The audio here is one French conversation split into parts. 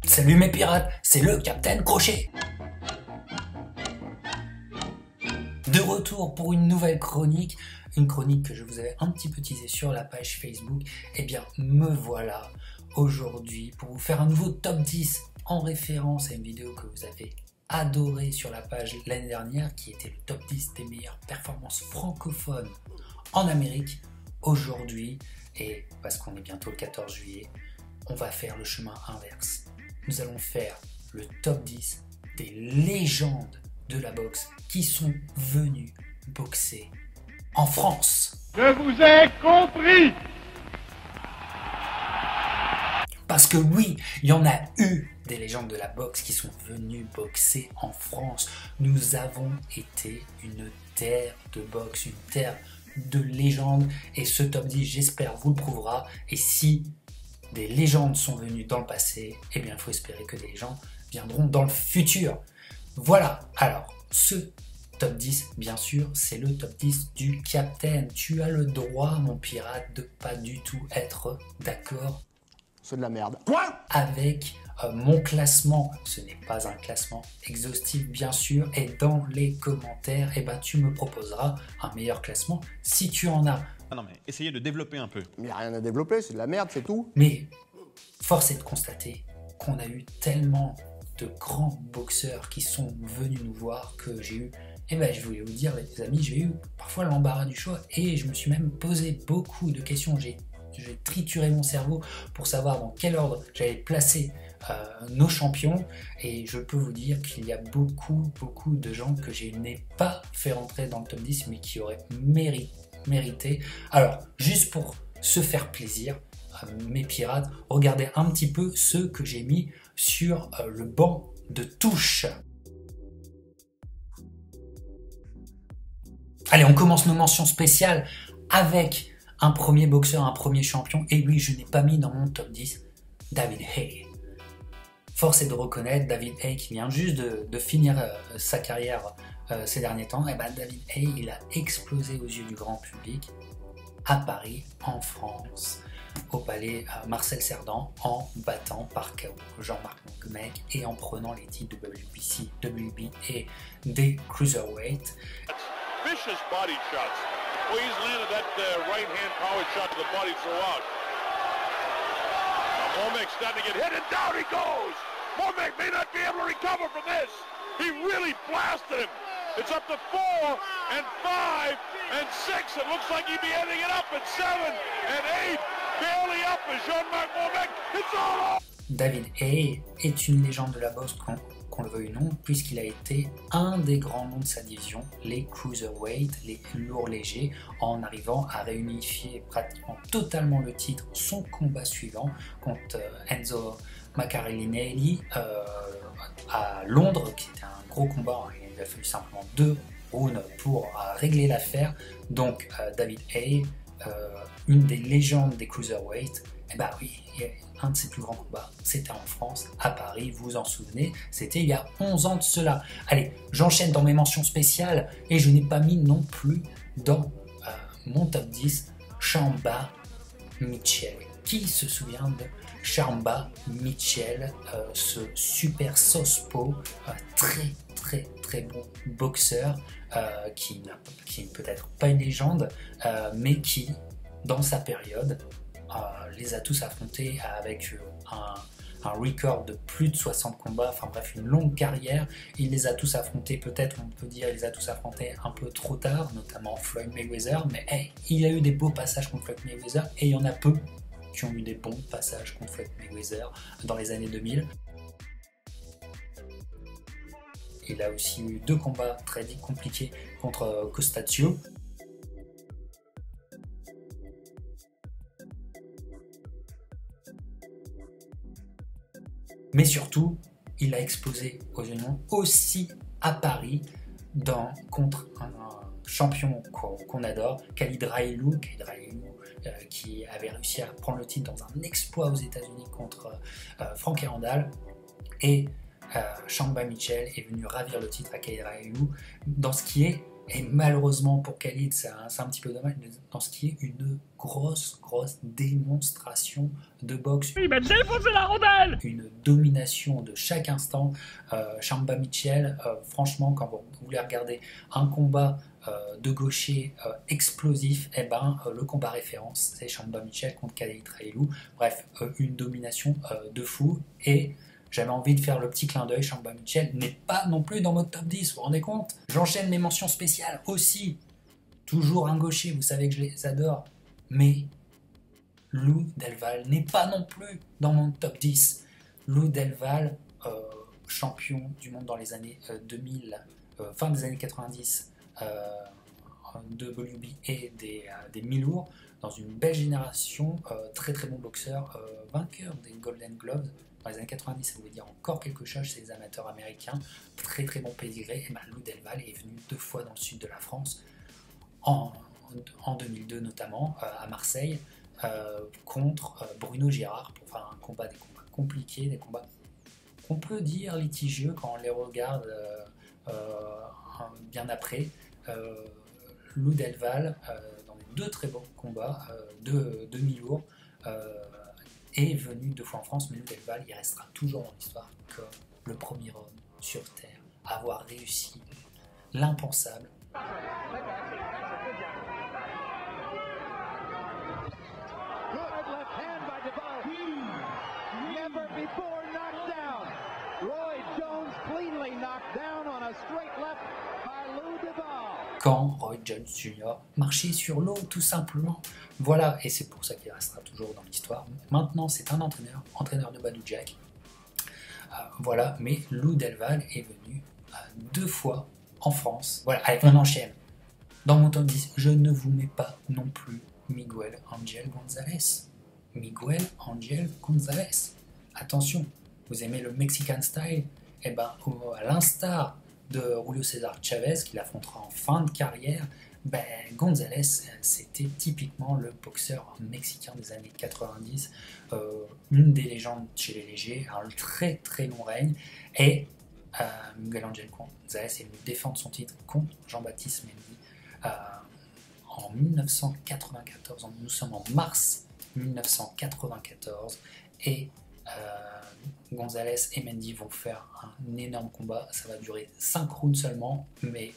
Salut mes pirates, c'est le Capitaine Crochet. De retour pour une nouvelle chronique, une chronique que je vous avais un petit peu teasée sur la page Facebook. Eh bien, me voilà aujourd'hui pour vous faire un nouveau top 10 en référence à une vidéo que vous avez adorée sur la page l'année dernière, qui était le top 10 des meilleures performances francophones en Amérique. Aujourd'hui, et parce qu'on est bientôt le 14 juillet, on va faire le chemin inverse. Nous allons faire le top 10 des légendes de la boxe qui sont venues boxer en France. Je vous ai compris! Parce que oui, il y en a eu des légendes de la boxe qui sont venues boxer en France. Nous avons été une terre de boxe, une terre de légendes. Et ce top 10, j'espère, vous le prouvera. Et si des légendes sont venues dans le passé, eh bien, il faut espérer que des légendes viendront dans le futur. Voilà, alors, ce top 10, bien sûr, c'est le top 10 du Capitaine. Tu as le droit, mon pirate, de pas du tout être d'accord. C'est de la merde. Quoi? Avec mon classement. Ce n'est pas un classement exhaustif, bien sûr. Et dans les commentaires, eh ben, tu me proposeras un meilleur classement si tu en as. Ah non, mais essayez de développer un peu. Il n'y a rien à développer, c'est de la merde, c'est tout. Mais force est de constater qu'on a eu tellement de grands boxeurs qui sont venus nous voir que j'ai eu, eh ben, je voulais vous dire, les amis, j'ai eu parfois l'embarras du choix et je me suis même posé beaucoup de questions. J'ai trituré mon cerveau pour savoir dans quel ordre j'allais placer nos champions, et je peux vous dire qu'il y a beaucoup de gens que je n'ai pas fait rentrer dans le top 10 mais qui auraient mérité. Alors, juste pour se faire plaisir, mes pirates, regardez un petit peu ceux que j'ai mis sur le banc de touche. Allez, on commence nos mentions spéciales avec un premier boxeur, un premier champion, et lui, je n'ai pas mis dans mon top 10, David Haye. Force est de reconnaître, David Haye qui vient juste de finir sa carrière ces derniers temps, et ben David Haye, il a explosé aux yeux du grand public à Paris, en France, au palais Marcel Cerdan, en battant par KO Jean-Marc Montmec et en prenant les titres de WBC, WB et des Cruiserweight. Vicious body shots. Well, he's landed that right-hand power shot to the body throughout. Montmec starting to get hit, and down he goes. Montmec may not be able to recover from this. He really blasted him. It's up to 4 and 5 and 6. It looks like he'd be ending it up at 7 and 8. Barely up as Jean-Marc Montmec. It's all over. David Haye est une légende de la boxe, qu'on le veuille ou non, puisqu'il a été un des grands noms de sa division, les Cruiserweight, les lourds légers, en arrivant à réunifier pratiquement totalement le titre, son combat suivant contre Enzo Maccarinelli à Londres, qui était un gros combat. Il a fallu simplement 2 rounds pour régler l'affaire. Donc David Haye, une des légendes des Cruiserweight, et bah oui, un de ses plus grands combats, c'était en France, à Paris, vous vous en souvenez, c'était il y a 11 ans de cela. Allez, j'enchaîne dans mes mentions spéciales, et je n'ai pas mis non plus dans mon top 10 Shambar Mitchell. Qui se souvient de Shambar Mitchell, ce super southpaw, très bon boxeur, qui n'est peut-être pas une légende, mais qui, dans sa période, les a tous affrontés avec un record de plus de 60 combats, enfin bref, une longue carrière. Il les a tous affrontés, peut-être on peut dire, il les a tous affrontés un peu trop tard, notamment Floyd Mayweather, mais hey, il a eu des beaux passages contre Floyd Mayweather, et il y en a peu qui ont eu des bons passages contre Floyd Mayweather dans les années 2000. Il a aussi eu 2 combats très compliqués contre Costatio. Mais surtout, il a explosé aux oignons aussi à Paris contre un champion qu'on adore, Khalid Raïlou, qui avait réussi à prendre le titre dans un exploit aux États-Unis contre Frank Herndal. Et Shambar Mitchell est venu ravir le titre à Khalid Raïlou dans ce qui est Et malheureusement pour Khalid, c'est un petit peu dommage dans ce qui est une grosse démonstration de boxe. Il m'a défoncé la rondelle. Une domination de chaque instant. Shambo Mitchell, franchement, quand vous voulez regarder un combat de gaucher explosif, eh ben, le combat référence, c'est Shambo Mitchell contre Khalid Reilou. Bref, une domination de fou. Et j'avais envie de faire le petit clin d'œil, Shambo Mitchell n'est pas non plus dans votre top 10, vous vous rendez compte? J'enchaîne mes mentions spéciales aussi. Toujours un gaucher, vous savez que je les adore. Mais Lou Delval n'est pas non plus dans mon top 10. Lou Delval, champion du monde dans les années 2000, fin des années 90, de WB et des mi-lourds, dans une belle génération, très bon boxeur, vainqueur des Golden Gloves. Dans les années 90, ça voulait dire encore quelque chose chez les amateurs américains. Très bon pédigré. Et ben, Lou Delval est venu 2 fois dans le sud de la France, en 2002 notamment, à Marseille, contre Bruno Girard, pour faire des combats compliqués, des combats qu'on peut dire litigieux quand on les regarde bien après. Lou Delval, dans 2 très beaux combats de mi-lourd, est venu 2 fois en France, mais Lou Delval, il restera toujours dans l'histoire comme le premier homme sur Terre à avoir réussi l'impensable. Quand Roy Jones Jr. marchait sur l'eau, tout simplement. Voilà, et c'est pour ça qu'il restera toujours dans l'histoire. Maintenant, c'est un entraîneur de Badou Jack. Voilà, mais Lou Delval est venu 2 fois en France. Voilà, allez, on enchaîne. Dans mon top 10, je ne vous mets pas non plus Miguel Angel Gonzalez. Miguel Angel Gonzalez. Attention, vous aimez le Mexican style? Eh ben, à l'instar de Julio César Chavez, qu'il affrontera en fin de carrière, ben, Gonzalez, c'était typiquement le boxeur mexicain des années 90, une des légendes chez les légers, un très long règne, et Miguel Angel Gonzalez est venu défendre son titre contre Jean-Baptiste Mendy en 1994, nous sommes en mars 1994, et Gonzalez et Mendy vont faire un énorme combat. Ça va durer 5 rounds seulement, mais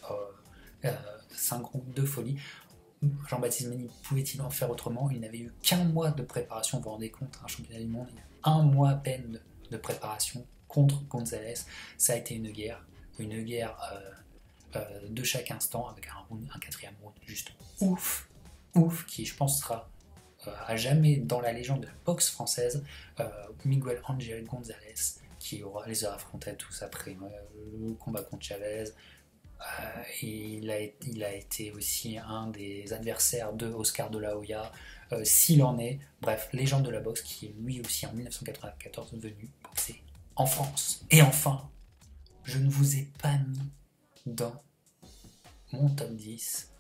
5 rounds de folie. Jean-Baptiste Mendy pouvait-il en faire autrement? Il n'avait eu qu'un mois de préparation, vous vous rendez compte, un championnat du monde, il y a 1 mois à peine de préparation contre Gonzalez. Ça a été une guerre de chaque instant, avec un 4e round juste ouf, qui je pense sera à jamais dans la légende de la boxe française. Miguel Angel Gonzalez, qui les a affrontés tous après le combat contre Chavez. Il a été aussi un des adversaires de Oscar de la Hoya, s'il en est. Bref, légende de la boxe qui est lui aussi en 1994 venu boxer en France. Et enfin, je ne vous ai pas mis dans mon top 10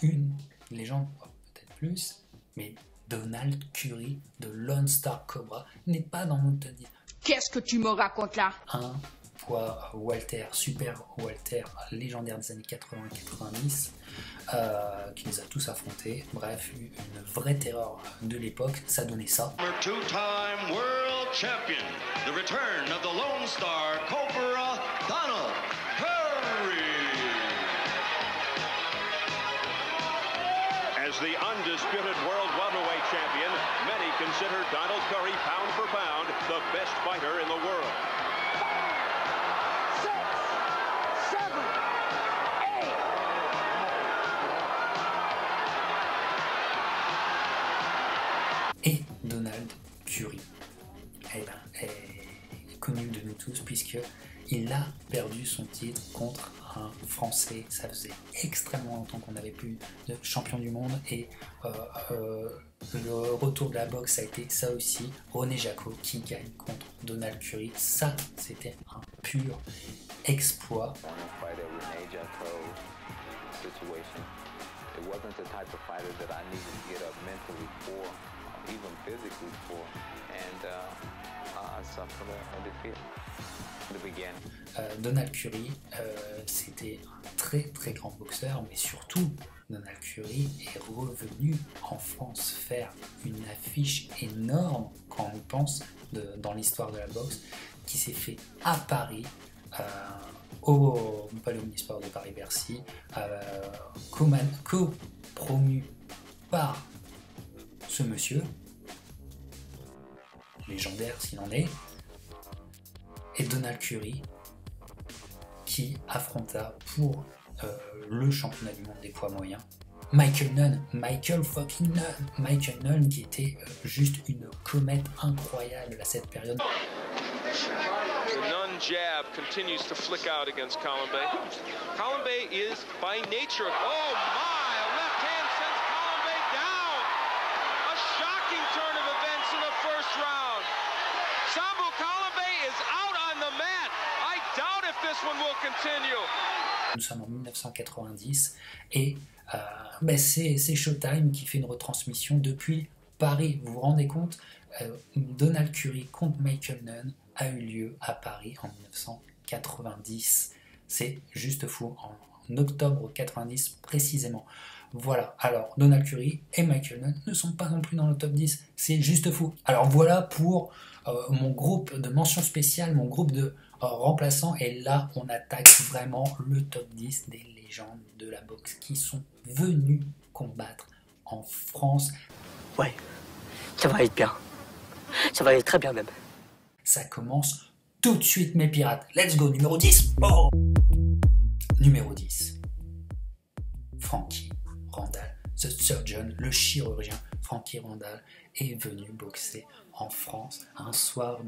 une légende, peut-être plus, mais Donald Curry de Lone Star Cobra n'est pas dans mon top 10. Qu'est-ce que tu me racontes là? Un poids Walter, super Walter, légendaire des années 80-90, qui les a tous affrontés. Bref, une vraie terreur de l'époque, ça donnait ça. Two-time world champion, the return of the Lone Star Cobra, Donald Curry. As the undisputed world welterweight champion, many consider Donald Curry pound for pound the best fighter in the world. 5, 6, 7, 8. Et Donald Curry est connu de nous tous puisque il a perdu son titre contre un Français. Ça faisait extrêmement longtemps qu'on n'avait plus de champion du monde, et le retour de la boxe a été ça aussi. René Jacot qui gagne contre Donald Curry, ça c'était un pur exploit. It wasn't the type of fighter that I needed to get up mentally for. even physically for, and I suffered a defeat in the beginning. Donald Curry, c'était un très très grand boxeur, mais surtout Donald Curry est revenu en France faire une affiche énorme quand on pense dans l'histoire de la boxe, qui s'est fait à Paris, au Palais Omnisport de Paris-Bercy, co-promu par ce monsieur, légendaire s'il en est, et Donald Curry, qui affronta pour le championnat du monde des poids moyens Michael fucking Nunn. Michael Nunn qui était juste une comète incroyable à cette période. The Nunn jab continues to flick out against Columbe. Columbe is by nature, oh my, a left hand sends Columbe down. A shocking turn of events in the first round. Sambo Columbe is out on the mat. I doubt if this one will continue. Nous sommes en 1990 et c'est Showtime qui fait une retransmission depuis Paris. Vous vous rendez compte, Donald Curry contre Michael Nunn a eu lieu à Paris en 1990. C'est juste fou, en octobre 90 précisément. Voilà, alors Donald Curry et Michael Nunn ne sont pas non plus dans le top 10, c'est juste fou. Alors voilà pour mon groupe de mention spéciale, mon groupe de remplaçants, et là on attaque vraiment le top 10 des légendes de la boxe qui sont venus combattre en France. Ouais, ça va être bien, ça va aller très bien même. Ça commence tout de suite mes pirates, let's go, numéro 10. Oh, numéro 10, Frankie Randall, The Surgeon, le chirurgien. Frankie Randall est venu boxer en France un soir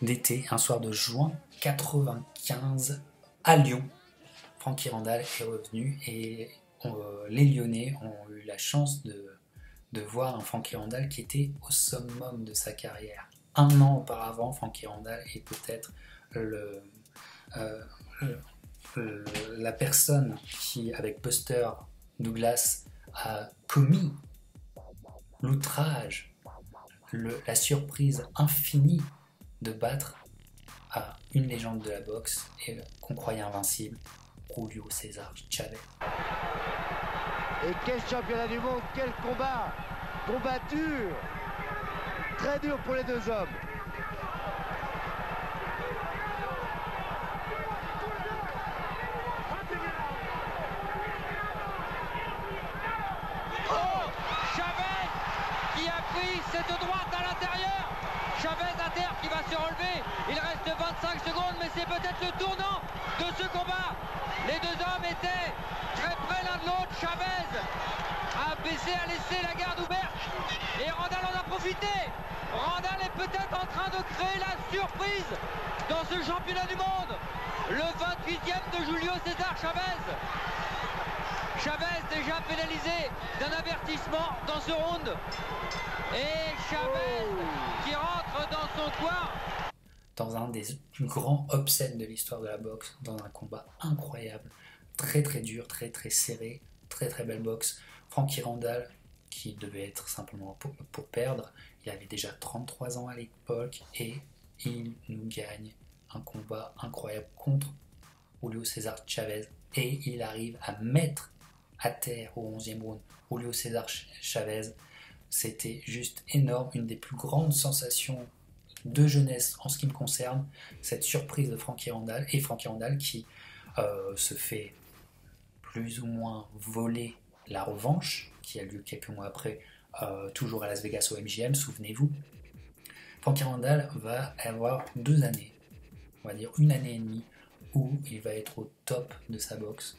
d'été, un soir de juin 95 à Lyon. Frankie Randall est revenu et les Lyonnais ont eu la chance de voir un Frankie Randall qui était au summum de sa carrière. Un an auparavant, Frankie Randall est peut-être la personne qui, avec Buster Douglas, a commis l'outrage, la surprise infinie de battre à une légende de la boxe et qu'on croyait invincible, Julio César Chavez. Et quel championnat du monde, quel combat! Combat dur! Très dur pour les deux hommes. Cette droite à l'intérieur, Chavez à terre qui va se relever, il reste 25 secondes mais c'est peut-être le tournant de ce combat. Les deux hommes étaient très près l'un de l'autre, Chavez a laissé la garde ouverte et Randall en a profité. Randall est peut-être en train de créer la surprise dans ce championnat du monde, le 28e de Julio César Chavez. Chavez déjà pénalisé d'un avertissement dans ce round. Et Chavez qui rentre dans son coin. Dans un des plus grands upsets de l'histoire de la boxe, dans un combat incroyable, très très dur, très très serré, très très belle boxe. Frankie Randall, qui devait être simplement pour perdre, il avait déjà 33 ans à l'époque et il nous gagne un combat incroyable contre Julio César Chavez et il arrive à mettre à terre au 11e round Julio César Chavez. C'était juste énorme, une des plus grandes sensations de jeunesse en ce qui me concerne, cette surprise de Frankie Randall, et Frankie Randall qui se fait plus ou moins voler la revanche, qui a lieu quelques mois après, toujours à Las Vegas au MGM, souvenez-vous. Frankie Randall va avoir 2 années, on va dire 1 année et demie, où il va être au top de sa boxe.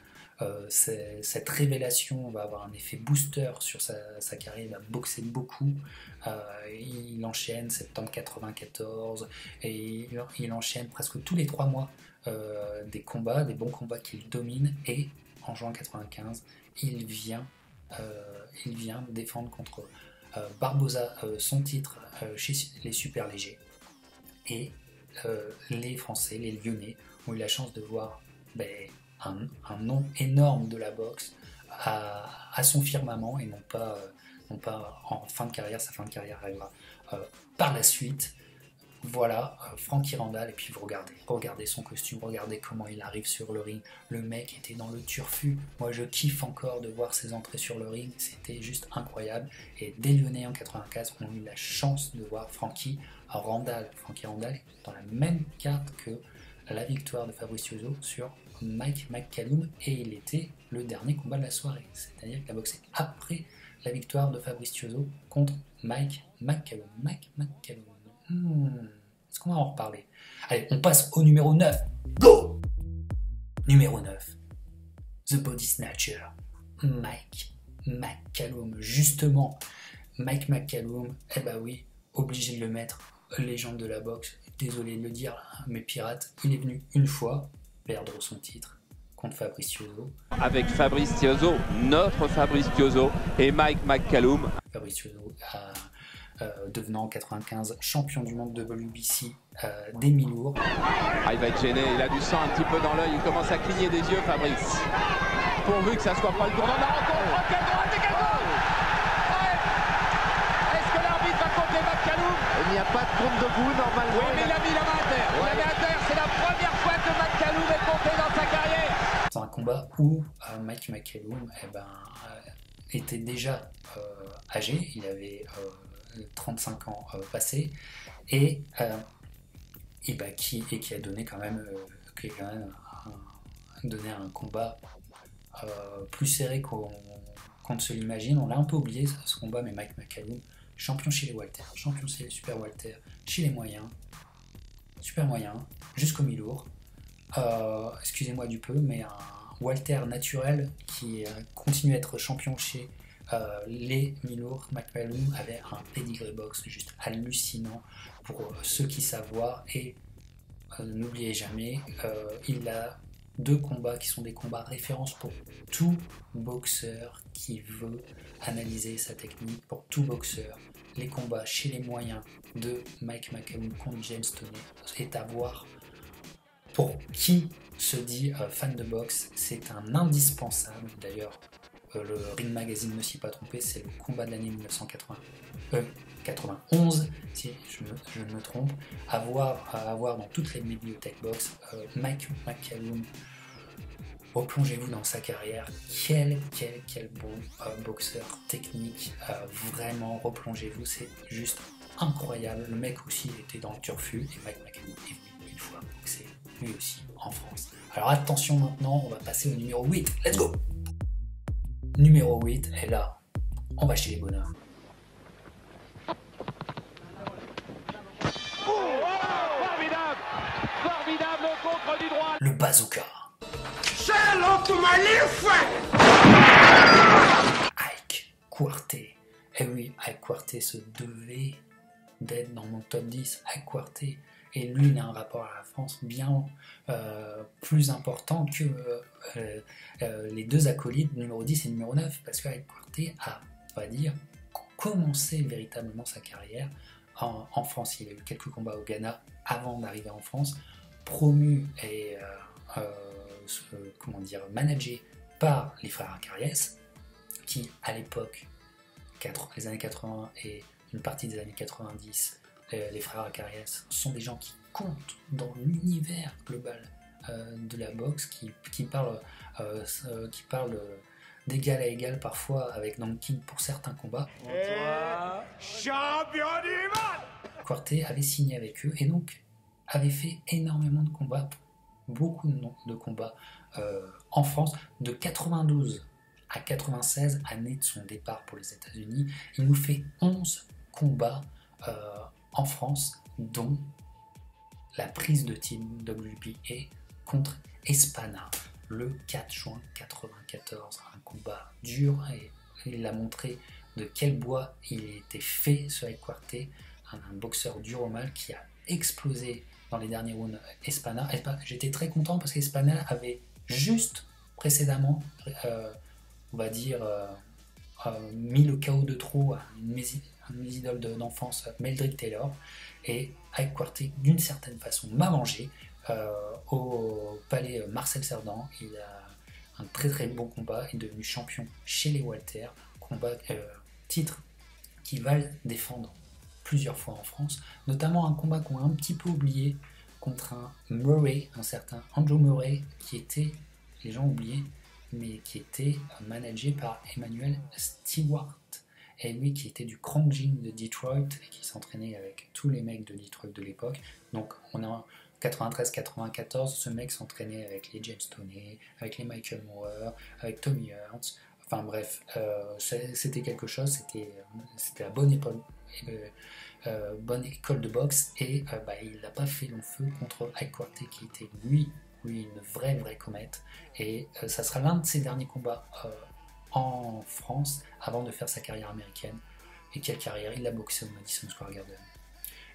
Cette révélation va avoir un effet booster sur sa carrière, il va boxer beaucoup, il enchaîne septembre 94 et il enchaîne presque tous les 3 mois des combats, des bons combats qu'il domine, et en juin 95 il vient défendre contre Barboza son titre chez les super légers, et les Français, les Lyonnais ont eu la chance de voir un nom énorme de la boxe à son firmament et non pas non pas en fin de carrière, sa fin de carrière arrivera par la suite. Voilà, Frankie Randall, et puis vous regardez son costume, regardez comment il arrive sur le ring. Le mec était dans le turfu. Moi je kiffe encore de voir ses entrées sur le ring, c'était juste incroyable. Et dès Lyonnais en 95, on a eu la chance de voir Frankie Randall dans la même carte que la victoire de Fabricioso sur Mike McCallum, et il était le dernier combat de la soirée, c'est-à-dire qu'il a boxé après la victoire de Fabricioso contre Mike McCallum. Est-ce qu'on va en reparler? Allez, on passe au numéro 9. Go! Numéro 9. The Body Snatcher. Mike McCallum. Justement, Mike McCallum, eh ben oui, obligé de le mettre. Légende de la boxe. Désolé de le dire, mais pirate, il est venu une fois perdre son titre contre Fabricioso. Avec Fabricioso, notre Fabricioso et Mike McCallum. Fabricioso devenant en 95 champion du monde de WBC des mi-lourds. Il va être gêné, il a du sang un petit peu dans l'œil, il commence à cligner des yeux, Fabrice. Pourvu que ça soit pas le tournant de la rencontre. Quel goal! Est-ce que l'arbitre va compter McCallum? Il n'y a pas de compte debout normalement. Oui, mais il a mis la main à terre. Ouais. Il a mis à terre, c'est la première fois que McCallum est compté dans sa carrière. C'est un combat où Mike McCallum était déjà âgé, il avait 35 ans passés, et qui a donné quand même, donné un combat plus serré qu'on ne se l'imagine. On l'a un peu oublié ce combat, mais Mike McCallum, champion chez les Walter, champion chez les Super Walter, chez les moyens, super moyens, jusqu'au mi-lourd. Excusez-moi du peu, mais un Walter naturel qui continue à être champion chez les mi-lourds. McCallum avait un pedigree box juste hallucinant pour ceux qui savent voir, et n'oubliez jamais, il a 2 combats qui sont des combats références pour tout boxeur qui veut analyser sa technique, pour tout boxeur. Les combats chez les moyens de Mike McCallum contre James Toney est à voir. Pour qui se dit fan de boxe, c'est un indispensable. D'ailleurs, le Ring Magazine ne s'y est pas trompé, c'est le combat de l'année 1991, si je ne me trompe, à voir dans toutes les bibliothèques boxe. Mike McCallum, replongez-vous dans sa carrière, quel bon boxeur technique, vraiment replongez-vous, c'est juste incroyable. Le mec aussi était dans le turfu, et Mike McCallum est venu une fois boxer lui aussi en France. Alors attention, maintenant on va passer au numéro 8, let's go! Numéro 8, et là, on va chez les bonheurs. Formidable! Formidable contre du droit! Le bazooka. Ike Quartey. Eh oui, Ike Quartey se devait d'être dans mon top 10. Ike Quartey. Et lui, il a un rapport à la France bien plus important que les 2 acolytes, numéro 10 et numéro 9, parce que Ike Quartey a, on va dire, commencé véritablement sa carrière en France. Il a eu quelques combats au Ghana avant d'arriver en France, promu et managé par les frères Acariès, qui à l'époque, les années 80 et une partie des années 90, les frères Acariès sont des gens qui comptent dans l'univers global de la boxe, qui parlent d'égal à égal parfois avec Nankin pour certains combats. Champion du monde! Quartey avait signé avec eux et donc avait fait énormément de combats, beaucoup de combats en France, de 92 à 96, année de son départ pour les États-Unis. Il nous fait 11 combats en France, dont la prise de titre WBA contre Espana le 4 juin 94. Un combat dur, et il a montré de quel bois il était fait, ce Ike Quartey, un boxeur dur au mal qui a explosé dans les derniers rounds Espana. J'étais très content parce qu'Espana avait juste précédemment, on va dire, mis le KO de trop à mes idoles d'enfance, Meldrick Taylor, et Ike Quartey d'une certaine façon m'a mangé au palais Marcel Cerdan. Il a un très bon combat, est devenu champion chez les Walter, combat titre qu'il va défendre plusieurs fois en France, notamment un combat qu'on a un petit peu oublié contre un Murray, un certain Andrew Murray, qui était, les gens oubliés, mais qui était managé par Emmanuel Stewart, et lui qui était du Krong Gym de Detroit, et qui s'entraînait avec tous les mecs de Detroit de l'époque. Donc on a 93-94, ce mec s'entraînait avec les James Toney, avec les Michael Moore, avec Tommy Hearns. Enfin bref, c'était quelque chose, c'était la bonne école de boxe, et il n'a pas fait long feu contre Ike Quartey, qui était lui une vraie comète, et ça sera l'un de ses derniers combats en France avant de faire sa carrière américaine. Et quelle carrière, il a boxé au Madison Square Garden.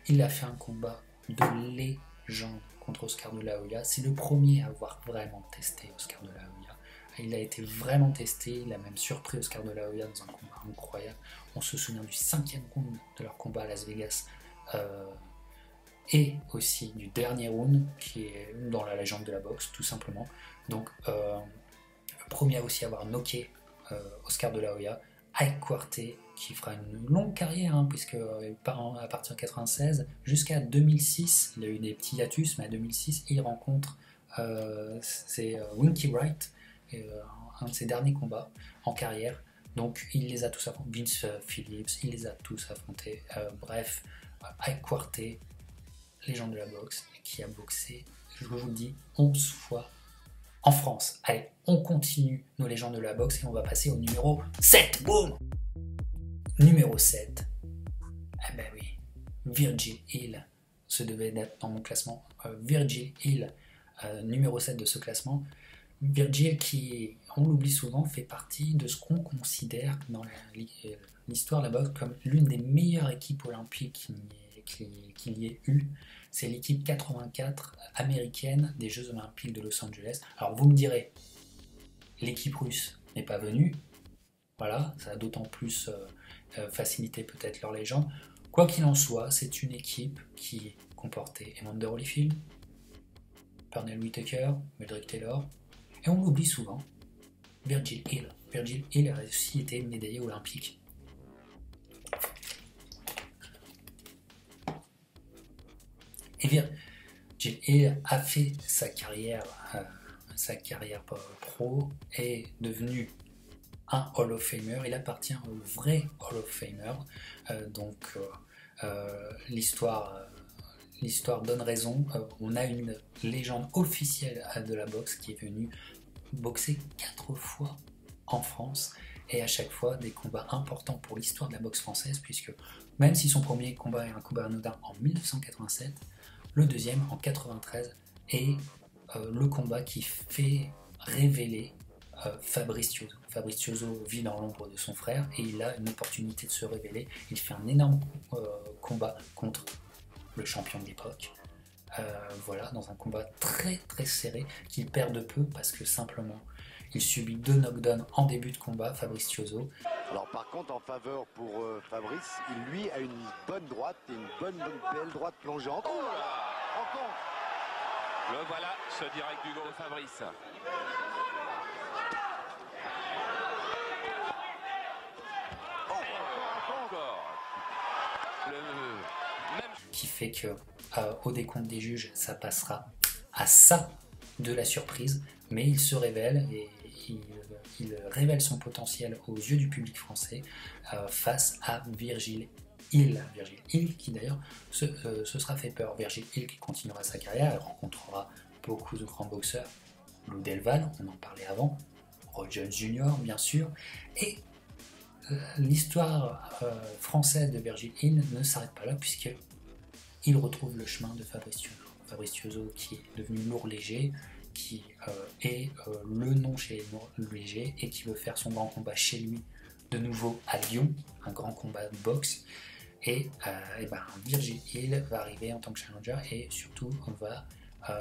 Il a fait un combat de légende contre Oscar de la Hoya. C'est le premier à avoir vraiment testé Oscar de la Hoya. Il a été vraiment testé, il a même surpris Oscar de la Hoya dans un combat incroyable. On se souvient du 5e round de leur combat à Las Vegas, et aussi du dernier round qui est dans la légende de la boxe, tout simplement. Donc le premier à aussi avoir knocké Oscar de la Hoya, Ike Quartey, qui fera une longue carrière, puisque à partir de 96 jusqu'à 2006, il a eu des petits hiatus, mais à 2006 il rencontre c'est Winky Wright, un de ses derniers combats en carrière. Donc il les a tous affrontés, Vince Phillips, il les a tous affrontés. Bref, Ike Quartey, légende de la boxe, qui a boxé, je vous le dis, 11 fois en France. Allez, on continue nos légendes de la boxe et on va passer au numéro 7. Boum! Numéro 7. Eh ben oui, Virgil Hill. Ce devait être dans mon classement. Virgil Hill, numéro 7 de ce classement. Virgil, qui, on l'oublie souvent, fait partie de ce qu'on considère dans l'histoire de la boxe comme l'une des meilleures équipes olympiques qu'il y ait eu. C'est l'équipe 84 américaine des Jeux Olympiques de Los Angeles. Alors vous me direz, l'équipe russe n'est pas venue. Voilà, ça a d'autant plus facilité peut-être leur légende. Quoi qu'il en soit, c'est une équipe qui comportait Evander Holyfield, Pernell Whitaker, Meldrick Taylor, et on l'oublie souvent, Virgil Hill. Virgil Hill a aussi été médaillé olympique. Et Virgil Hill a fait sa carrière pro, est devenu un Hall of Famer. Il appartient au vrai Hall of Famer. L'histoire donne raison. On a une légende officielle de la boxe qui est venue boxer 4 fois en France, et à chaque fois des combats importants pour l'histoire de la boxe française, puisque même si son premier combat est un combat anodin en 1987, le deuxième en 93 est le combat qui fait révéler Fabrice Tiozzo. Fabrice Tiozzo vit dans l'ombre de son frère et il a une opportunité de se révéler. Il fait un énorme combat contre le champion de l'époque. Voilà, dans un combat très très serré qu'il perd de peu parce que simplement il subit 2 knockdowns en début de combat, Fabrice Tiozzo. Alors par contre, en faveur pour Fabrice, il lui a une bonne droite et une belle droite plongeante. Oh là, en contre. Le voilà, ce direct du gros Fabrice. Qui fait que au décompte des juges, ça passera à ça de la surprise, mais il se révèle et il révèle son potentiel aux yeux du public français face à Virgil Hill. Virgil Hill qui d'ailleurs se sera fait peur. Virgil Hill qui continuera sa carrière, il rencontrera beaucoup de grands boxeurs, Lou Delval, on en parlait avant, Roy Jones Jr. bien sûr, et l'histoire française de Virgil Hill ne s'arrête pas là puisqu'il retrouve le chemin de Fabrice Tiozzo. Fabrice Tiozzo qui est devenu lourd léger, qui est le nom chez les lourds légers et qui veut faire son grand combat chez lui de nouveau à Lyon, un grand combat de boxe. Et Virgil Hill va arriver en tant que challenger et surtout on va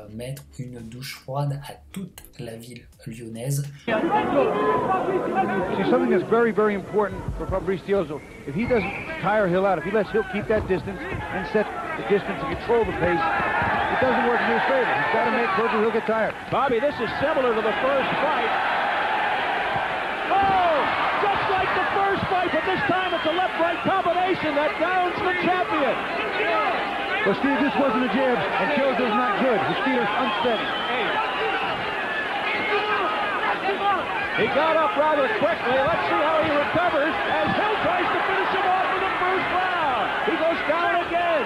mettre une douche froide à toute la ville lyonnaise. See, something that's very, very important for Fabrice Tiozzo. If he doesn't tire Hill out, if he lets Hill keep that distance and set the distance and control the pace, it doesn't work in his favor. He's got to make sure he'll get tired. Bobby, this is similar to the first fight. Oh, just like the first fight, but this time it's a submission that downs the champion. Well, Steve, this wasn't a jab, and Joe's not good. His feet are unsteady. He got up rather quickly. Let's see how he recovers as Hill tries to finish him off in the first round. He goes down again.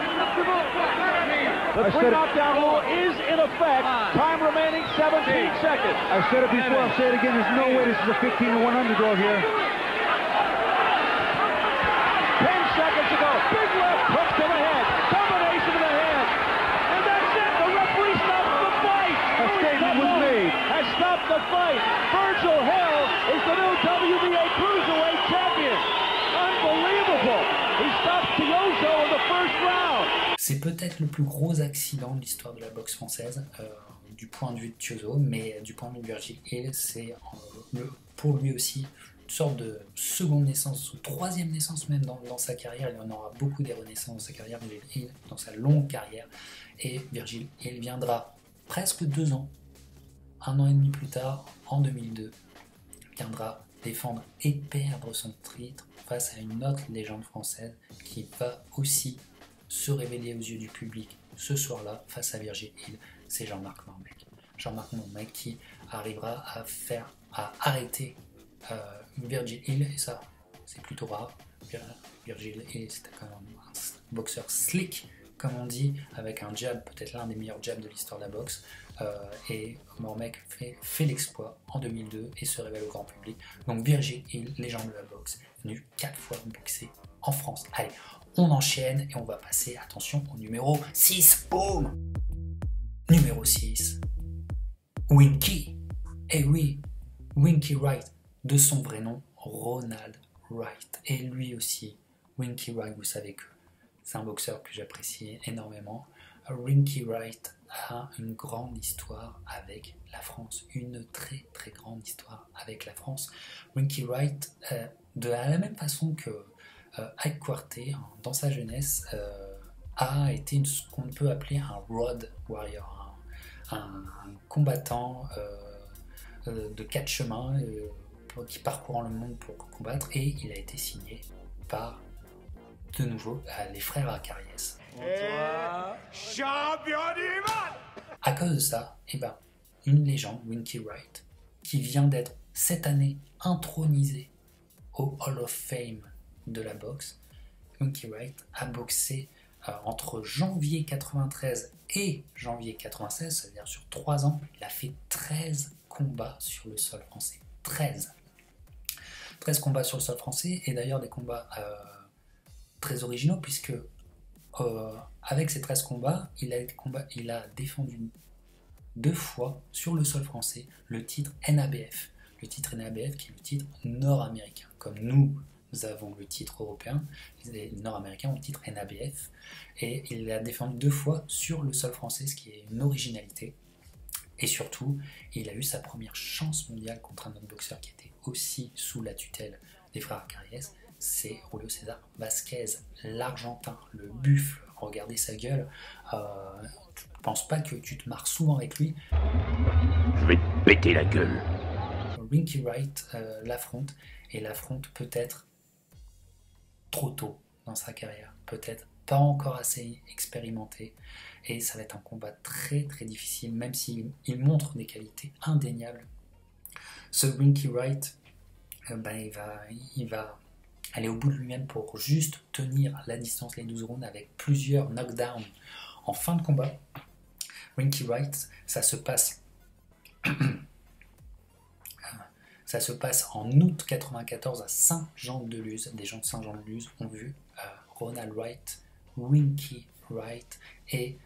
The 3 knockdown rule is in effect. Time remaining 17 seconds. I've said it before, I'll say it again. There's no way this is a 15-1 underdog here. 10 seconds to go. Big left hook to the head. Combination to the head. And that's it. The referee stops the fight. A statement was made. Has stopped the fight. Virgil Hill is the new WBA Cruiserweight champion. Unbelievable. He stops Tiozo in the first round. C'est peut-être le plus gros accident de l'histoire de la boxe française, du point de vue de Tiozo, mais du point de vue de Virgil Hill, c'est pour lui aussi une sorte de seconde naissance, ou troisième naissance même dans sa carrière. Il en aura beaucoup des renaissances dans sa carrière, Virgil Hill, dans sa longue carrière. Et Virgil Hill viendra presque 2 ans, 1 an et demi plus tard, en 2002, viendra défendre et perdre son titre face à une autre légende française qui va aussi se révéler aux yeux du public ce soir-là face à Virgil Hill. C'est Jean-Marc Mormec. Jean-Marc Mormec qui arrivera à arrêter Virgil Hill, et ça c'est plutôt rare. Virgil Hill c'était quand même un boxeur slick, comme on dit, avec un jab, peut-être l'un des meilleurs jabs de l'histoire de la boxe, et Mormec fait l'exploit en 2002 et se révèle au grand public. Donc Virgil Hill, légende de la boxe, venu 4 fois boxer en France. Allez, on enchaîne et on va passer, attention, au numéro 6. Boum! Numéro 6. Winky. Eh oui, Winky Wright, de son vrai nom, Ronald Wright. Et lui aussi, Winky Wright, vous savez que c'est un boxeur que j'apprécie énormément. Winky Wright a une grande histoire avec la France, une très très grande histoire avec la France. Winky Wright, de la même façon que Ike Quartey, dans sa jeunesse, a été ce qu'on peut appeler un road warrior, un combattant de 4 chemins qui parcourant le monde pour combattre, et il a été signé par, de nouveau, les frères Acariès. Champion du monde! À cause de ça, une légende, Winky Wright, qui vient d'être cette année intronisé au Hall of Fame de la boxe. Winky Wright a boxé entre janvier 93 et janvier 96, c'est-à-dire sur 3 ans. Il a fait 13 combats sur le sol français. 13 combats sur le sol français, et d'ailleurs des combats très originaux, puisque avec ces 13 combats, il a défendu 2 fois sur le sol français le titre NABF. Le titre NABF qui est le titre nord-américain. Comme nous avons le titre européen, les nord-américains ont le titre NABF, et il a défendu 2 fois sur le sol français, ce qui est une originalité. Et surtout, il a eu sa première chance mondiale contre un autre boxeur qui était aussi sous la tutelle des frères Acariès, c'est Julio César Vasquez, l'Argentin, le buffle. Regardez sa gueule, je pense pas que tu te marres souvent avec lui. Je vais te péter la gueule. Winky Wright l'affronte, et l'affronte peut-être trop tôt dans sa carrière, peut-être pas encore assez expérimenté, et ça va être un combat très très difficile, même s'il montre des qualités indéniables. Ce Winky Wright, il va aller au bout de lui-même pour juste tenir la distance, les 12 rounds, avec plusieurs knockdowns en fin de combat. Winky Wright, ça se passe en août 94 à Saint-Jean-de-Luz. Des gens de Saint-Jean-de-Luz ont vu Ronald Wright, Winky Wright, et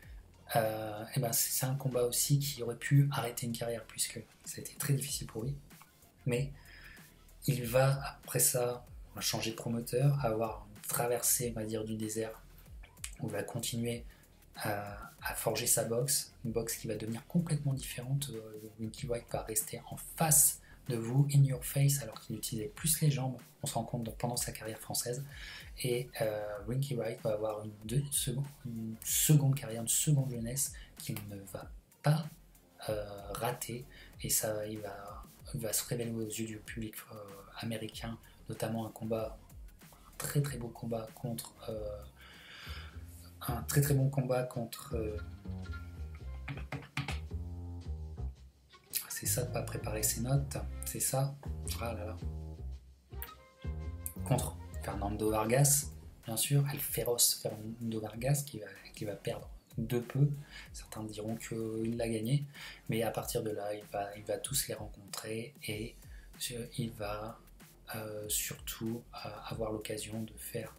c'est un combat aussi qui aurait pu arrêter une carrière, puisque c'était très difficile pour lui. Mais il va, après ça, changer de promoteur, avoir une traversée, on va dire, du désert, où il va continuer à forger sa boxe, une boxe qui va devenir complètement différente. Winky Wright va rester en face de vous, in your face, alors qu'il utilisait plus les jambes, on se rend compte pendant sa carrière française. Et Winky Wright va avoir une seconde carrière, une seconde jeunesse qu'il ne va pas rater, et ça, il va se révéler aux yeux du public américain, notamment un combat très très beau combat contre un très très bon combat contre c'est ça de pas préparer ses notes, c'est ça, ah là là, contre Fernando Vargas, bien sûr, El Féroce Fernando Vargas qui va perdre de peu. Certains diront qu'il l'a gagné, mais à partir de là, il va tous les rencontrer et il va surtout avoir l'occasion de faire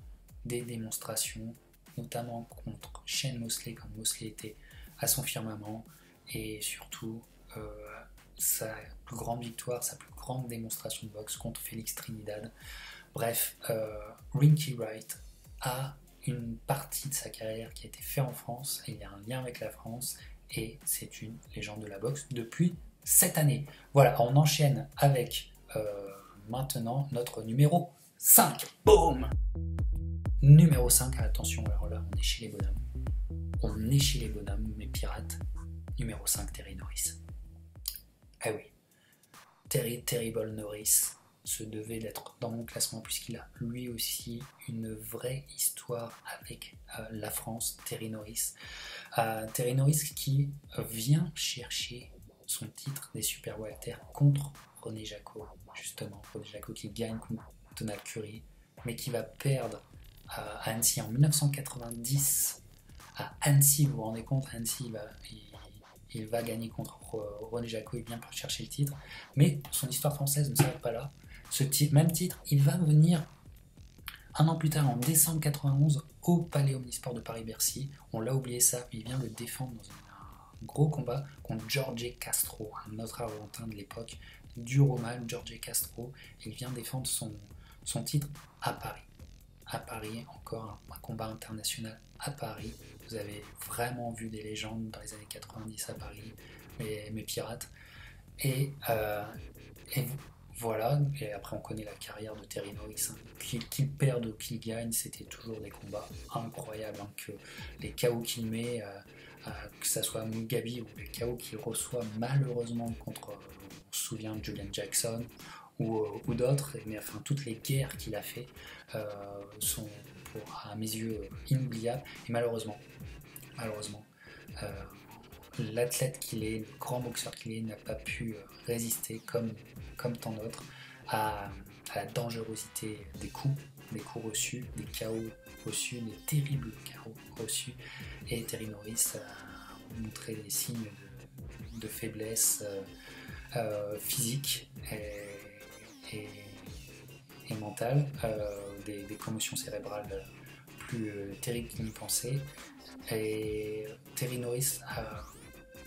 des démonstrations, notamment contre Shane Mosley, quand Mosley était à son firmament, et surtout sa plus grande victoire, sa plus grande démonstration de boxe contre Félix Trinidad. Bref, Rinky Wright a une partie de sa carrière qui a été faite en France, et il y a un lien avec la France, et c'est une légende de la boxe depuis cette année. Voilà, on enchaîne avec maintenant notre numéro 5. Boum! Numéro 5, attention, alors là, on est chez les bonhommes. On est chez les bonhommes, mes pirates. Numéro 5, Terry Norris. Ah oui, Terrible Norris se devait d'être dans mon classement puisqu'il a lui aussi une vraie histoire avec la France, Terry Norris. Terry Norris qui vient chercher son titre des Super Welter contre René Jacot, justement. René Jacot qui gagne contre Donald Curry, mais qui va perdre à Annecy en 1990. À Annecy, vous vous rendez compte, Annecy, il va gagner contre René Jacot, il vient pour chercher le titre. Mais son histoire française ne s'arrête pas là. Ce même titre, il va venir un an plus tard, en décembre 91, au Palais Omnisport de Paris-Bercy. On l'a oublié ça, mais il vient le défendre dans un gros combat contre Jorge Castro, un autre Argentin de l'époque, du Roman, Jorge Castro. Il vient défendre son titre à Paris. À Paris, encore un combat international à Paris. Vous avez vraiment vu des légendes dans les années 90 à Paris, mes pirates. Et voilà, et après on connaît la carrière de Terry Norris, hein. Qu'il perde ou qu'il gagne, c'était toujours des combats incroyables, hein, que les KO qu'il met, que ça soit Mugabe ou les KO qu'il reçoit malheureusement contre, on se souvient de Julian Jackson ou d'autres, mais enfin toutes les guerres qu'il a fait sont à mes yeux inoubliables, et malheureusement l'athlète qu'il est, le grand boxeur qu'il est, n'a pas pu résister comme tant d'autres à la dangerosité des coups reçus, des KO reçus, des terribles KO reçus, et Terry Norris a montré des signes de faiblesse physique et mentale, des commotions cérébrales plus terribles qu'il n'y pensait, et Terry Norris a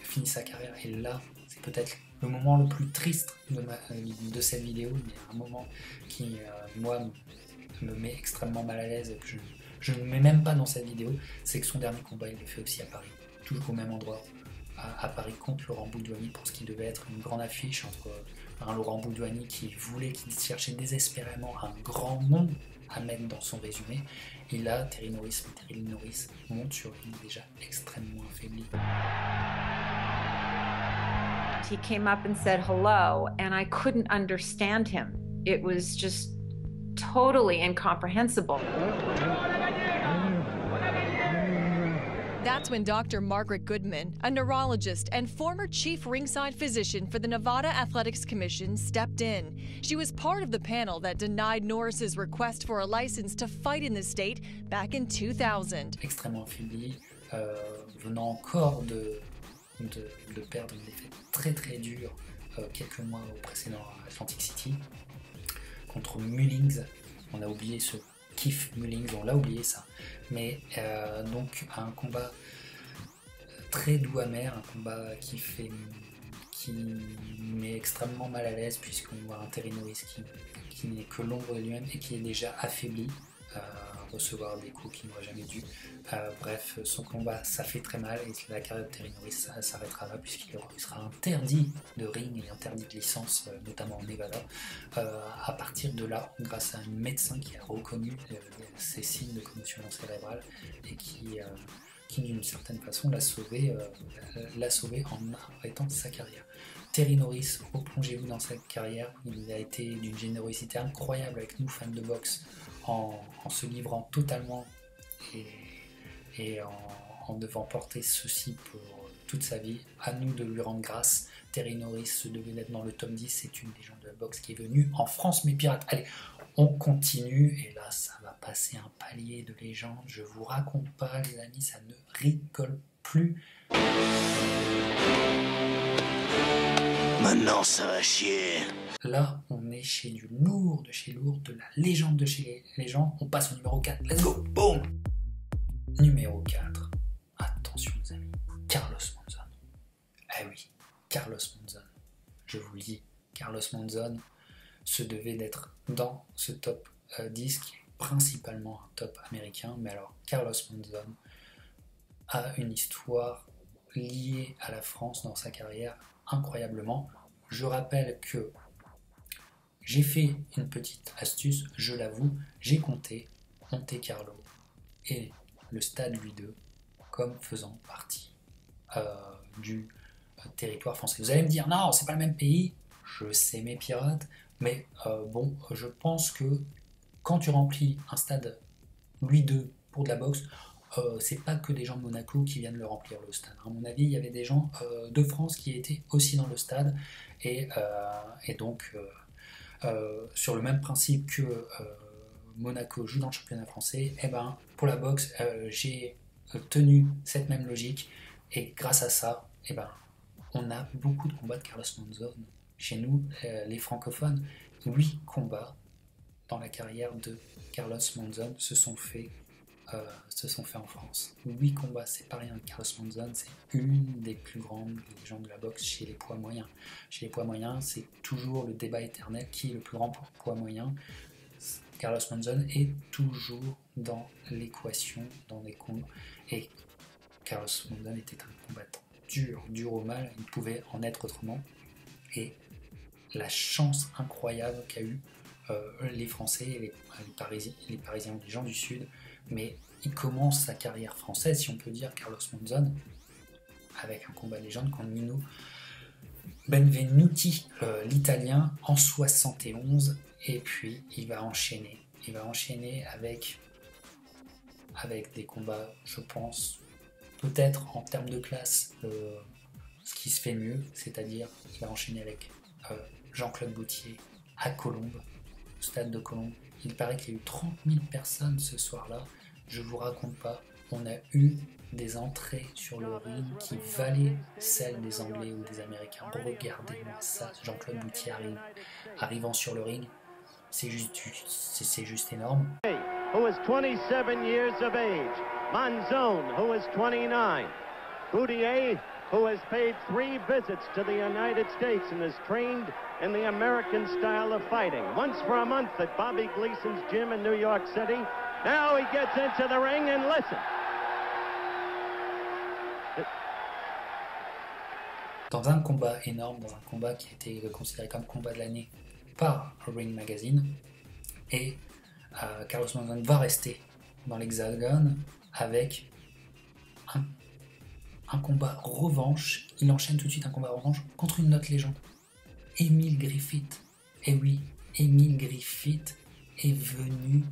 fini sa carrière, et là c'est peut-être le moment le plus triste de cette vidéo, mais un moment qui moi me met extrêmement mal à l'aise et que je ne mets même pas dans cette vidéo, c'est que son dernier combat il le fait aussi à Paris, toujours au même endroit, à Paris, contre Laurent Boudouani, pour ce qui devait être une grande affiche entre un Laurent Boudouani qui cherchait désespérément un grand nom à mettre dans son résumé, et là Terry Norris monte sur une déjà extrêmement affaiblie. He came up and said hello, and I couldn't understand him. It was just totally incomprehensible. That's when Dr. Margaret Goodman, a neurologist and former chief ringside physician for the Nevada Athletics Commission, stepped in. She was part of the panel that denied Norris's request for a license to fight in the state back in 2000. Extrêmement affaibli, venant encore de perdre une défaite très très dure quelques mois au précédent Atlantic City contre Mullings. On a oublié ce Keith Mullings, on l'a oublié ça, mais donc un combat très doux amer, un combat qui met extrêmement mal à l'aise, puisqu'on voit un Terry Norris qui n'est que l'ombre de lui-même et qui est déjà affaibli, recevoir des coups qu'il n'aurait jamais dû. Bref, son combat, ça fait très mal, et la carrière de Terry Norris s'arrêtera là, puisqu'il sera interdit de ring et interdit de licence, notamment en Nevada, à partir de là, grâce à un médecin qui a reconnu ces signes de commotion cérébrale et qui d'une certaine façon l'a sauvé en arrêtant sa carrière. Terry Norris, replongez-vous dans sa carrière. Il a été d'une générosité incroyable avec nous, fans de boxe, en se livrant totalement et en devant porter ceci pour toute sa vie. À nous de lui rendre grâce. Terry Norris se devait d'être dans le top 10. C'est une légende de la boxe qui est venue en France, mes pirates. Allez, on continue. Et là, ça va passer un palier de légende. Je vous raconte pas, les amis, ça ne rigole plus. Maintenant, ça va chier. Là, on est chez du lourd, de chez lourd, de la légende de chez les légendes. On passe au numéro 4. Let's go. Boom. Numéro 4. Attention, les amis. Carlos Monzon. Eh oui, Carlos Monzon. Je vous le dis, Carlos Monzon se devait d'être dans ce top 10, qui est principalement un top américain. Mais alors, Carlos Monzon a une histoire liée à la France dans sa carrière incroyablement. Je rappelle que j'ai fait une petite astuce, je l'avoue, j'ai compté Monte-Carlo et le stade Louis II comme faisant partie du territoire français. Vous allez me dire, non, c'est pas le même pays, je sais mes pirates, mais bon, je pense que quand tu remplis un stade Louis II pour de la boxe, c'est pas que des gens de Monaco qui viennent le remplir, le stade. À mon avis, il y avait des gens de France qui étaient aussi dans le stade, et donc sur le même principe que Monaco joue dans le championnat français, et ben pour la boxe, j'ai tenu cette même logique, et grâce à ça, et ben on a beaucoup de combats de Carlos Monzon chez nous, les francophones. 8 combats dans la carrière de Carlos Monzon se sont faits en France. 8 combats, c'est pas rien. Carlos Monzon, c'est une des plus grandes légendes de la boxe chez les poids moyens. Chez les poids moyens, c'est toujours le débat éternel, qui est le plus grand poids moyen. Carlos Monzon est toujours dans l'équation, dans les combats. Et Carlos Monzon était un combattant dur au mal, il pouvait en être autrement. Et la chance incroyable qu'a eu les Français, les Parisiens, les gens du Sud, mais il commence sa carrière française, si on peut dire, Carlos Monzon, avec un combat de légende contre Nino Benvenuti, l'Italien, en 71, et puis il va enchaîner avec des combats, je pense, peut-être en termes de classe, ce qui se fait mieux, c'est-à-dire il va enchaîner avec Jean-Claude Gaultier à Colombes, au stade de Colombes. Il paraît qu'il y a eu 30 000 personnes ce soir-là. Je vous raconte pas, on a eu des entrées sur le ring qui valaient celles des Anglais ou des Américains. Regardez-moi ça, Jean-Claude Gaultier arrivant sur le ring, c'est juste énorme. Who is 27 years of age. Monzon, who is 29. Gaultier, who has paid 3 visits to the United States and is trained in the American style of fighting. Once for a month at Bobby Gleason's gym in New York City. Now he gets into the ring and listen. Dans un combat énorme, dans un combat qui a été considéré comme combat de l'année par Ring Magazine, et Carlos Monzon va rester dans l'Hexagone avec un combat revanche. Il enchaîne tout de suite un combat revanche contre une autre légende, Emile Griffith. Et oui, Emile Griffith est venu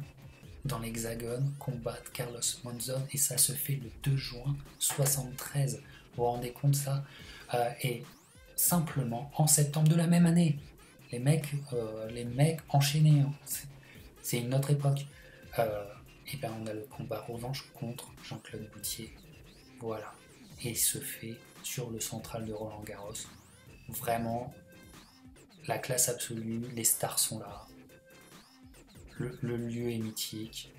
dans l'Hexagone combattre Carlos Monzon, et ça se fait le 2 juin 73. Vous vous rendez compte ça? Et simplement en septembre de la même année, les mecs enchaînés, hein. C'est une autre époque. Et ben on a le combat revanche contre Jean-Claude Gaultier. Voilà. Et il se fait sur le central de Roland Garros. Vraiment, la classe absolue, les stars sont là. Le lieu est mythique.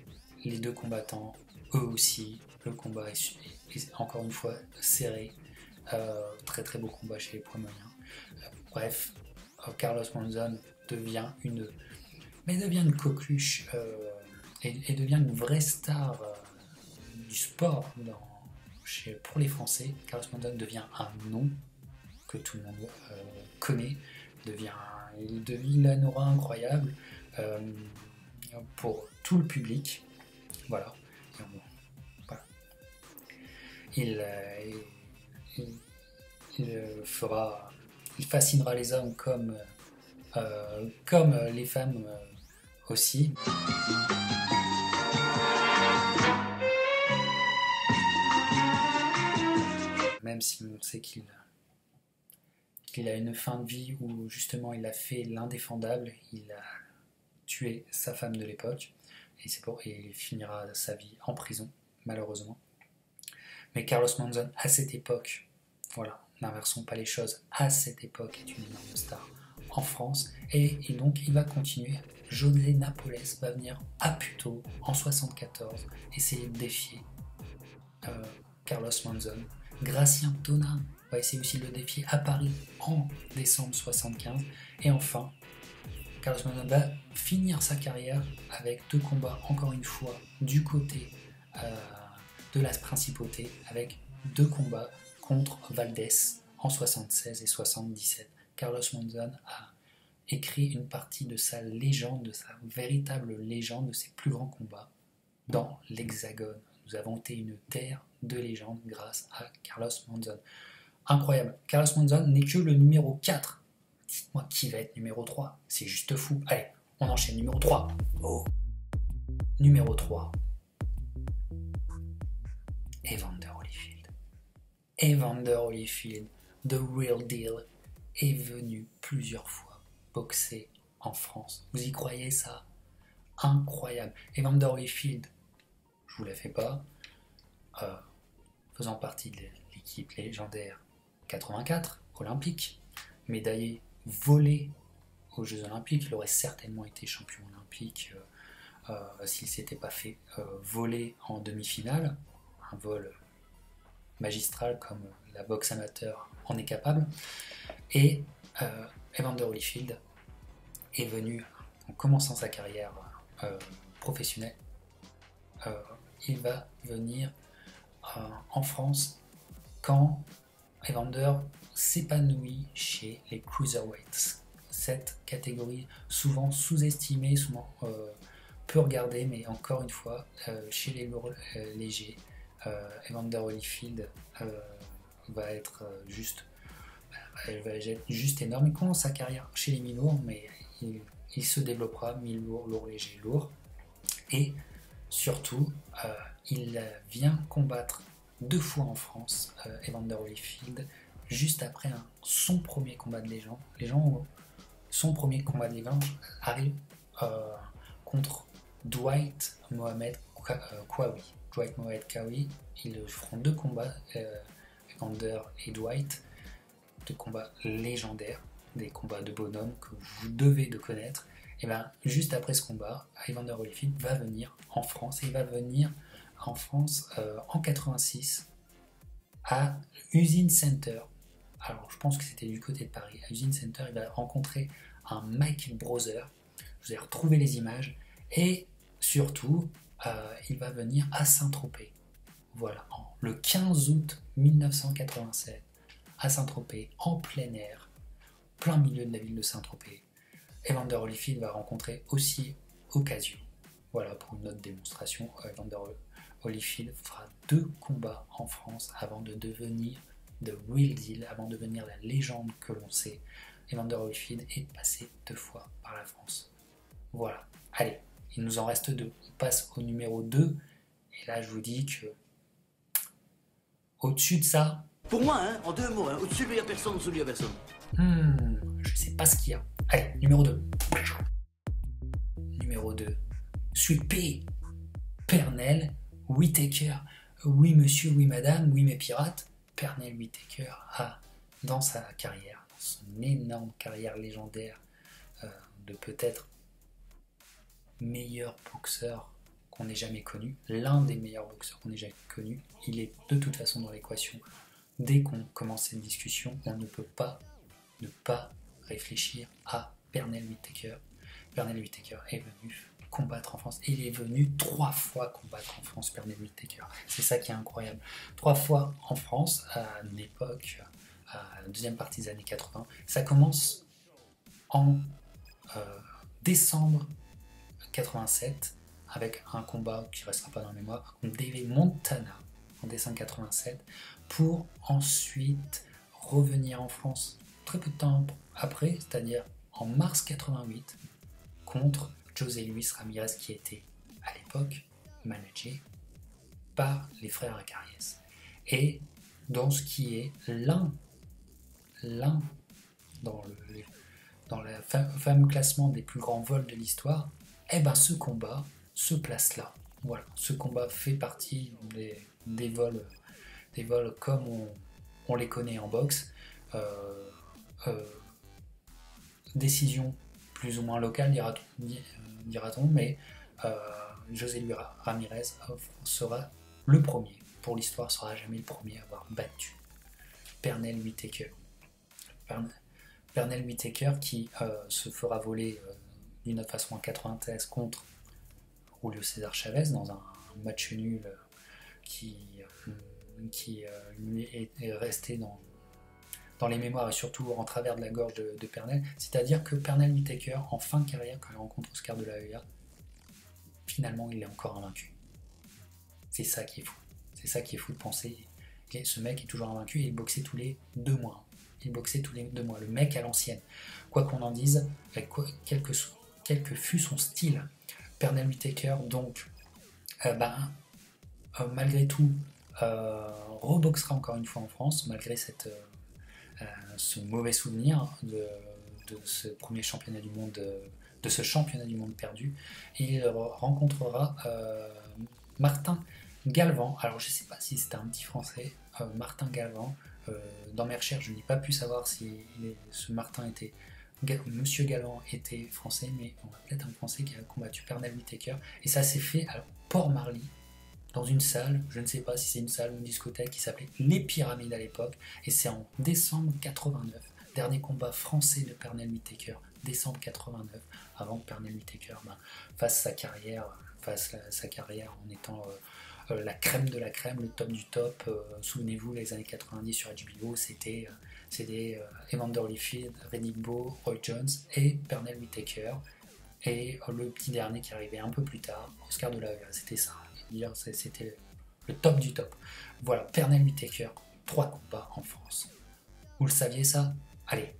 Les deux combattants, eux aussi. Le combat est encore une fois serré. Très très beau combat chez les poids moyens. Bref, Carlos Monzon devient une coqueluche et devient une vraie star du sport pour les Français. Carlos Monzon devient un nom que tout le monde connaît. Il a une aura incroyable pour tout le public. Voilà. Il fera Il fascinera les hommes comme les femmes aussi. Même si on sait qu'il a une fin de vie où justement il a fait l'indéfendable, il a tué sa femme de l'époque, et il finira sa vie en prison, malheureusement. Mais Carlos Monzon, à cette époque, voilà, n'inversons pas les choses, à cette époque est une énorme star en France, et donc il va continuer. José Napoles va venir à Puteaux en 74 essayer de défier Carlos Monzon. Gracien Tonin va essayer aussi de le défier à Paris en décembre 75, et enfin Carlos Monzon va finir sa carrière avec 2 combats, encore une fois, du côté de la principauté, avec 2 combats contre Valdés en 76 et 77. Carlos Monzon a écrit une partie de sa légende, de sa véritable légende, de ses plus grands combats dans l'Hexagone. Nous avons été une terre de légende grâce à Carlos Monzon. Incroyable. Carlos Monzon n'est que le numéro 4. Dites-moi qui va être numéro 3. C'est juste fou. Allez, on enchaîne. Numéro 3. Oh. Numéro 3. Evander Holyfield. Evander Holyfield, The Real Deal, est venu plusieurs fois boxer en France. Vous y croyez ça? Incroyable. Evander Holyfield, je vous la fais pas, faisant partie de l'équipe légendaire 84 olympique, médaillé volé aux Jeux Olympiques. Il aurait certainement été champion olympique s'il ne s'était pas fait voler en demi-finale, un vol magistral comme la boxe amateur en est capable. Et Evander Holyfield est venu, en commençant sa carrière professionnelle, il va venir en France quand Evander s'épanouit chez les cruiserweights. Cette catégorie souvent sous-estimée, souvent peu regardée, mais encore une fois, chez les lourds légers, Evander Holyfield va être juste énorme. Il commence sa carrière chez les mi-lourds, mais il se développera mi-lourd, lourd léger, lourd. Et surtout, il vient combattre 2 fois en France, Evander Holyfield, juste après son premier combat de légende. Son premier combat de légende arrive contre Dwight Mohamed Qawi. Dwight Mohamed Qawi, ils feront 2 combats, Evander et Dwight, 2 combats légendaires, des combats de bonhomme que vous devez de connaître. Et bien, juste après ce combat, Evander Holyfield va venir en France, et il va venir en France en 86 à Usine Center. Alors, je pense que c'était du côté de Paris. À Usine Center, il va rencontrer un Mike Brother. Vous allez retrouver les images. Et surtout, il va venir à Saint-Tropez. Voilà, le 15 août 1987, à Saint-Tropez, en plein air, plein milieu de la ville de Saint-Tropez. Evander Holyfield va rencontrer aussi Ocasio. Voilà, pour une autre démonstration, Evander Holyfield fera 2 combats en France avant de devenir The Real Deal, avant de devenir la légende que l'on sait. Evander Holyfield est passé 2 fois par la France. Voilà, allez, il nous en reste 2. On passe au numéro 2, et là je vous dis que au-dessus de ça... Pour moi, hein, en 2 mots, hein, au-dessus de lui, il n'y a personne, au-dessous de lui, il n'y a personne. Je sais pas ce qu'il y a. Allez, numéro 2. Numéro 2. Sweet Pea. Pernell Whitaker. Oui monsieur, oui madame, oui mes pirates. Pernell Whitaker a, dans sa carrière, son énorme carrière légendaire de peut-être meilleur boxeur qu'on ait jamais connu, l'un des meilleurs boxeurs qu'on ait jamais connu, il est de toute façon dans l'équation. Dès qu'on commence cette discussion, on ne peut pas ne pas réfléchir à Pernell Whitaker. Pernell Whitaker est venu combattre en France, et il est venu 3 fois combattre en France, Pernell Whitaker. C'est ça qui est incroyable. 3 fois en France, à une époque, à la deuxième partie des années 80. Ça commence en décembre 87, avec un combat qui ne restera pas dans la mémoire, contre David Montana en décembre 87, pour ensuite revenir en France très peu de temps après, c'est-à-dire en mars 88, contre José Luis Ramirez, qui était à l'époque managé par les frères Acariès. Et dans ce qui est l'un dans le fameux classement des plus grands vols de l'histoire, eh ben ce combat se place là. Voilà, ce combat fait partie des vols comme on les connaît en boxe. Décision plus ou moins locale, dira-t-on, mais José Luis Ramirez sera le premier. Pour l'histoire, sera jamais le premier à avoir battu Pernell Whitaker. Pernell Whitaker qui se fera voler d'une autre façon en 93 contre Julio César Chavez dans un match nul qui lui est resté dans les mémoires et surtout en travers de la gorge de Pernell. C'est-à-dire que Pernell Whitaker, en fin de carrière, quand il rencontre Oscar de la Hoya, finalement il est encore invaincu. C'est ça qui est fou. C'est ça qui est fou de penser. Et ce mec est toujours invaincu et il boxait tous les 2 mois. Le mec à l'ancienne. Quoi qu'on en dise, quel que fût son style, Pernell Whitaker, donc, malgré tout, reboxera encore une fois en France, malgré ce mauvais souvenir de ce premier championnat du monde, de ce championnat du monde perdu, et il rencontrera Martin Galvan. Alors je ne sais pas si c'était un petit français, Martin Galvan. Dans mes recherches, je n'ai pas pu savoir si Monsieur Galvan était français, mais on a peut-être un français qui a combattu Pernell Whitaker, et ça s'est fait à Port-Marly, dans une salle, je ne sais pas si c'est une salle ou une discothèque, qui s'appelait Les Pyramides à l'époque, et c'est en décembre 89, dernier combat français de Pernell Whitaker, décembre 89, avant que Pernell Whitaker fasse sa carrière en étant la crème de la crème, le top du top. Souvenez-vous, les années 90 sur HBO, c'était Evander Holyfield, Riddick Bowe, Roy Jones et Pernell Whitaker, et le petit dernier qui arrivait un peu plus tard, Oscar de la Hoya. C'était ça, c'était le top du top. Voilà, Pernell Whitaker, 3 combats en France. Vous le saviez ça? Allez,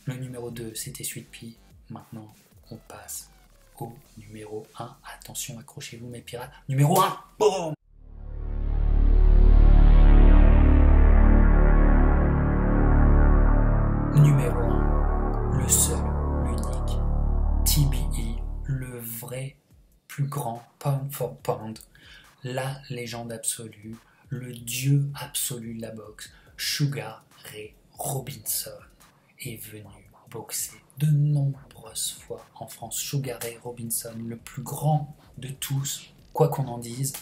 le numéro 2 c'était Sweet Pea. Maintenant on passe au numéro 1. Attention, accrochez-vous mes pirates. Numéro 1, boum! Numéro 1, le seul, l'unique, TBE, le vrai plus grand pound for pound, la légende absolue, le dieu absolu de la boxe, Sugar Ray Robinson, est venu boxer de nombreuses fois en France. Sugar Ray Robinson, le plus grand de tous, quoi qu'on en dise,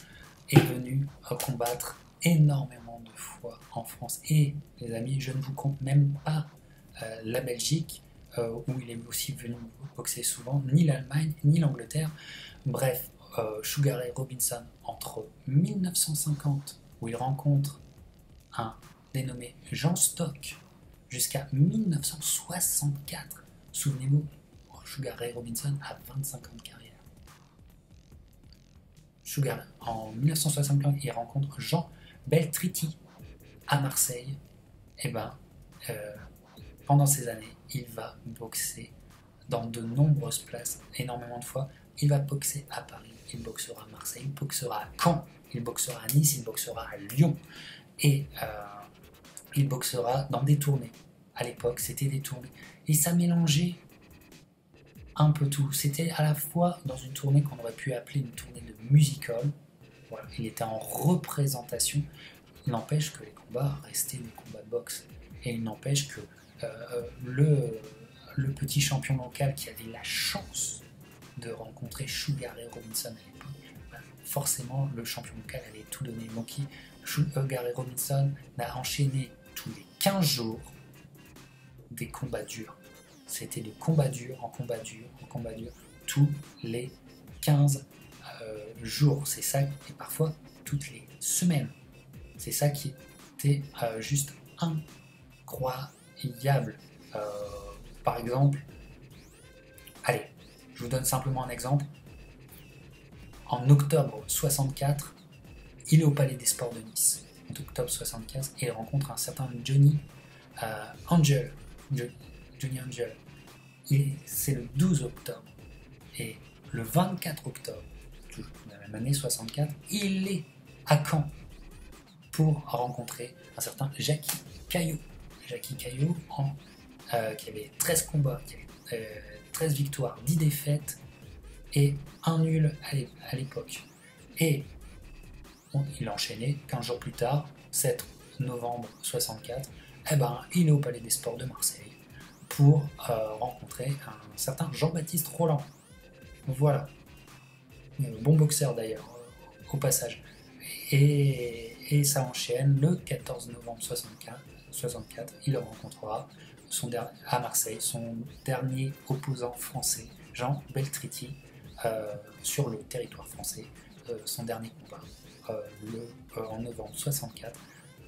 est venu combattre énormément de fois en France. Et les amis, je ne vous compte même pas la Belgique, où il est aussi venu boxer souvent, ni l'Allemagne, ni l'Angleterre. Bref, Sugar Ray Robinson, entre 1950, où il rencontre un dénommé Jean Stock, jusqu'à 1964, souvenez-vous, Sugar Ray Robinson a 25 ans de carrière. En 1965, il rencontre Jean Beltriti à Marseille. Et pendant ces années, il va boxer dans de nombreuses places, énormément de fois. Il va boxer à Paris, il boxera à Marseille, il boxera à Caen, il boxera à Nice, il boxera à Lyon. Et il boxera dans des tournées. À l'époque, c'était des tournées. Et ça mélangeait un peu tout. C'était à la fois dans une tournée qu'on aurait pu appeler une tournée de musical. Voilà, il était en représentation. Il n'empêche que les combats restaient des combats de boxe. Et il n'empêche que le petit champion local qui avait la chance de rencontrer Sugar Ray Robinson à l'époque, forcément le champion local allait tout donner. Donc Sugar Ray Robinson a enchaîné tous les 15 jours des combats durs. C'était de combat dur en combat dur en combat dur, tous les 15 jours. C'est ça, et parfois toutes les semaines. C'est ça qui était juste incroyable. Par exemple, allez, je vous donne simplement un exemple. En octobre 64, il est au Palais des Sports de Nice. En octobre 75, il rencontre un certain Johnny Angel, Johnny Angel, c'est le 12 octobre. Et le 24 octobre de la même année 64, il est à Caen pour rencontrer un certain Jackie Caillot. Jackie Caillot, qui avait 13 combats, qui avait 13 victoires, 10 défaites et un nul à l'époque. Et il a enchaîné 15 jours plus tard, 7 novembre 64, il est au Palais des Sports de Marseille pour rencontrer un certain Jean-Baptiste Rolland. Voilà. Bon boxeur d'ailleurs, au passage. Et ça enchaîne le 14 novembre 64, il rencontrera à Marseille son dernier opposant français, Jean Beltriti, sur le territoire français, son dernier combat. En novembre 64,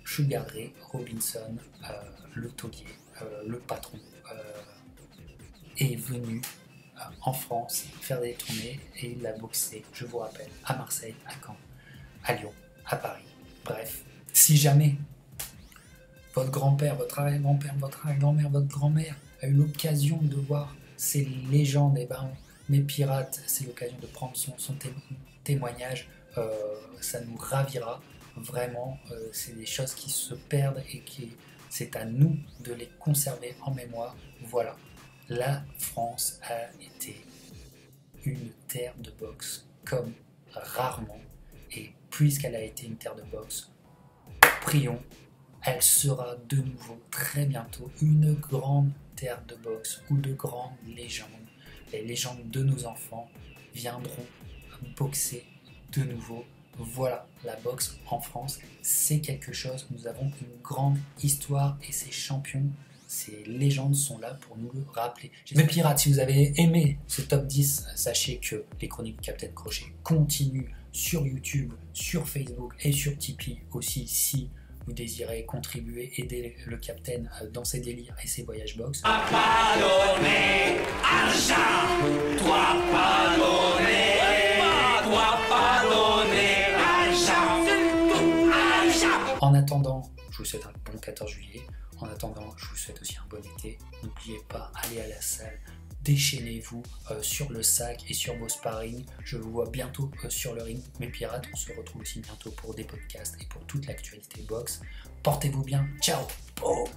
Sugar Ray Robinson, le taulier, le patron, est venu en France faire des tournées et il a boxé, je vous rappelle, à Marseille, à Caen, à Lyon, à Paris. Bref, si jamais votre grand-père, votre arrière-grand-père, votre arrière-grand-mère, votre grand-mère a eu l'occasion de voir ces légendes, mes pirates, c'est l'occasion de prendre son témoignage, ça nous ravira vraiment. C'est des choses qui se perdent et c'est à nous de les conserver en mémoire. Voilà, la France a été une terre de boxe comme rarement, et puisqu'elle a été une terre de boxe, prions, elle sera de nouveau très bientôt une grande terre de boxe où de grandes légendes, les légendes de nos enfants, viendront boxer de nouveau. Voilà, la boxe en France, c'est quelque chose. Nous avons une grande histoire et ces champions, ces légendes sont là pour nous le rappeler. Mes pirates, si vous avez aimé ce top 10, sachez que les chroniques du Capitaine Crochet continuent sur YouTube, sur Facebook et sur Tipeee aussi, si vous désirez contribuer, aider le Capitaine dans ses délires et ses voyages box. En attendant, je vous souhaite un bon 14 juillet. En attendant, je vous souhaite aussi un bon été. N'oubliez pas, allez à la salle, déchaînez-vous sur le sac et sur vos sparring. Je vous vois bientôt sur le ring. Mes pirates, on se retrouve aussi bientôt pour des podcasts et pour toute l'actualité boxe. Portez-vous bien. Ciao. Oh.